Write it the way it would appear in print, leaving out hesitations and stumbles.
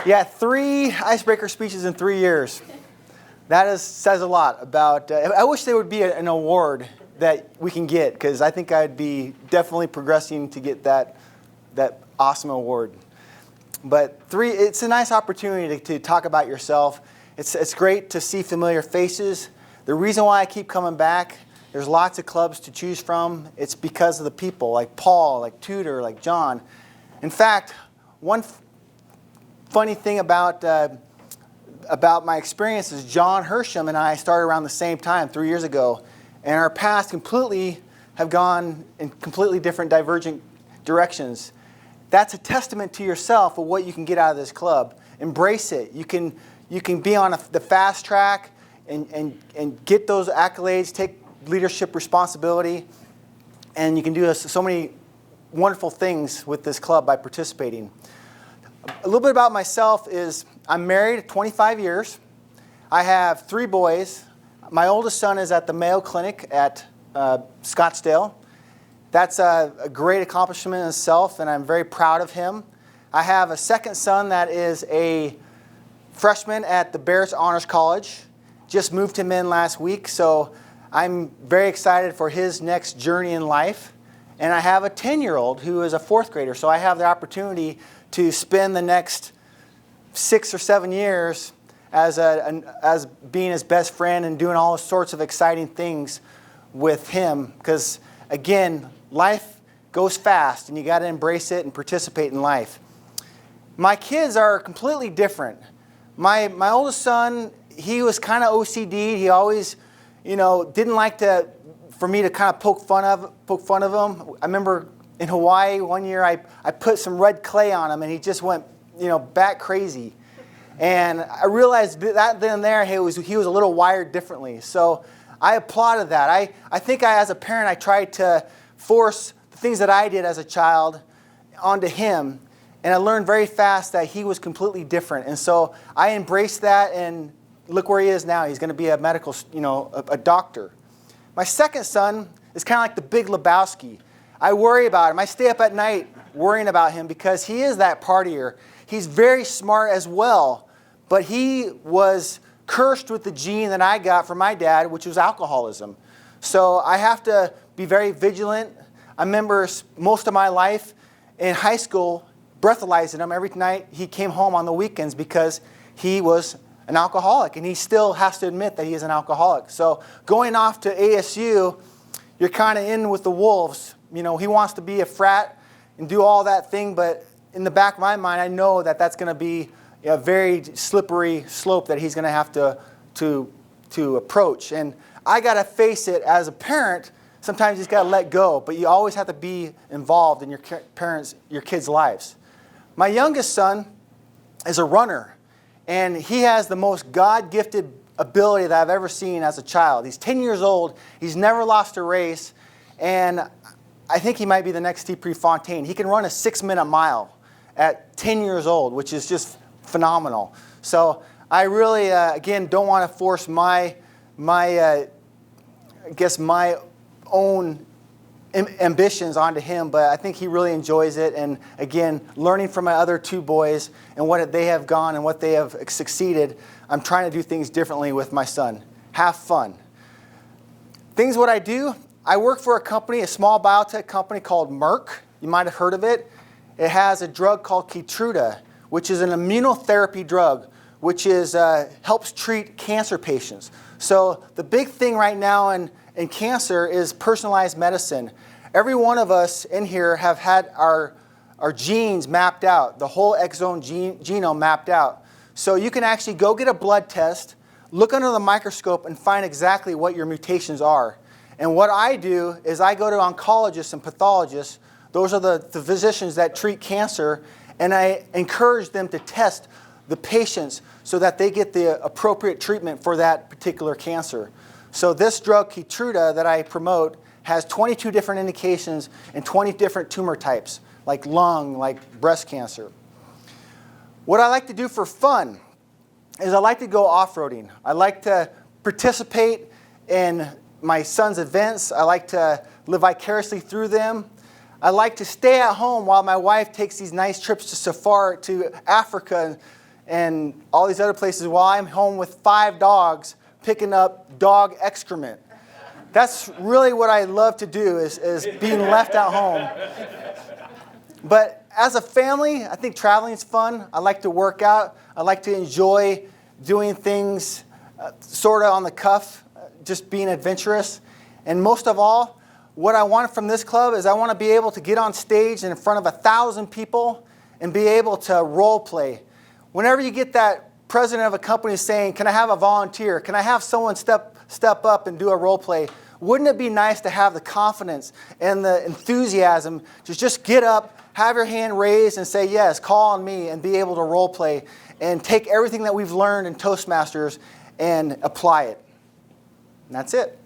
Yeah, 3 icebreaker speeches in 3 years. That says a lot about, I wish there would be an award that we can get, because I think I'd be definitely progressing to get that awesome award. But it's a nice opportunity to talk about yourself. It's great to see familiar faces. The reason why I keep coming back, there's lots of clubs to choose from. It's because of the people, like Paul, like Tudor, like John. In fact, one funny thing about my experience is John Hersham and I started around the same time 3 years ago, and our paths completely have gone in completely different divergent directions. That's a testament to yourself of what you can get out of this club. Embrace it. You can be on the fast track and get those accolades, take leadership responsibility, and you can do so many wonderful things with this club by participating. A little bit about myself is I'm married 25 years. I have 3 boys. My oldest son is at the Mayo Clinic at Scottsdale. That's a great accomplishment in itself, and I'm very proud of him. I have a second son that is a freshman at the Barrett's Honors College. Just moved him in last week, so I'm very excited for his next journey in life. And I have a 10-year-old who is a 4th grader, so I have the opportunity to spend the next 6 or 7 years as being his best friend and doing all sorts of exciting things with him. Because, again, life goes fast, and you got to embrace it and participate in life. My kids are completely different. My oldest son, he was kind of OCD. He always, didn't like for me to kind of poke fun of him. I remember in Hawaii one year, I put some red clay on him, and he just went, bat crazy. And I realized that then and there he was a little wired differently. So I applauded that. I think as a parent, I tried to force the things that I did as a child onto him, and I learned very fast that he was completely different. And so I embraced that, and look where he is now. He's going to be a medical, a doctor. My second son is kind of like the Big Lebowski. I worry about him. I stay up at night worrying about him because he is that partier. He's very smart as well, but he was cursed with the gene that I got from my dad, which was alcoholism. So I have to be very vigilant. I remember most of my life in high school breathalyzing him every night he came home on the weekends because he was an alcoholic, and he still has to admit that he is an alcoholic. So going off to ASU, you're kind of in with the wolves. He wants to be a frat and do all that thing, but in the back of my mind, I know that that's going to be a very slippery slope that he's going to have to approach. And I got to face it as a parent. Sometimes you just got to let go, but you always have to be involved in your kids' lives. My youngest son is a runner, and he has the most God-gifted ability that I've ever seen as a child. He's 10 years old. He's never lost a race, and I think he might be the next Steve Prefontaine. He can run a 6-minute mile at 10 years old, which is just phenomenal. So I really, again, don't want to force my own ambitions onto him, but I think he really enjoys it. And again, learning from my other 2 boys and what they have gone and what they have succeeded, I'm trying to do things differently with my son. Have fun. What I do, I work for a company, a small biotech company called Merck. You might have heard of it. It has a drug called Keytruda, which is an immunotherapy drug, which helps treat cancer patients. So the big thing right now in cancer is personalized medicine. Every one of us in here have had our genes mapped out, the whole exome genome mapped out. So you can actually go get a blood test, look under the microscope, and find exactly what your mutations are. And what I do is I go to oncologists and pathologists. Those are the physicians that treat cancer, and I encourage them to test the patients so that they get the appropriate treatment for that particular cancer. So this drug, Keytruda, that I promote, has 22 different indications and 20 different tumor types, like lung, like breast cancer. What I like to do for fun is I like to go off-roading. I like to participate in my son's events. I like to live vicariously through them. I like to stay at home while my wife takes these nice trips to safari, to Africa and all these other places, while I'm home with 5 dogs picking up dog excrement. That's really what I love to do, is being left at home. But as a family, I think traveling is fun. I like to work out. I like to enjoy doing things sort of on the cuff, just being adventurous. And most of all, what I want from this club is I want to be able to get on stage in front of 1,000 people and be able to role play. Whenever you get that president of a company saying, can I have a volunteer? Can I have someone step up and do a role play? Wouldn't it be nice to have the confidence and the enthusiasm to just get up, have your hand raised and say, yes, call on me, and be able to role play and take everything that we've learned in Toastmasters and apply it. And that's it.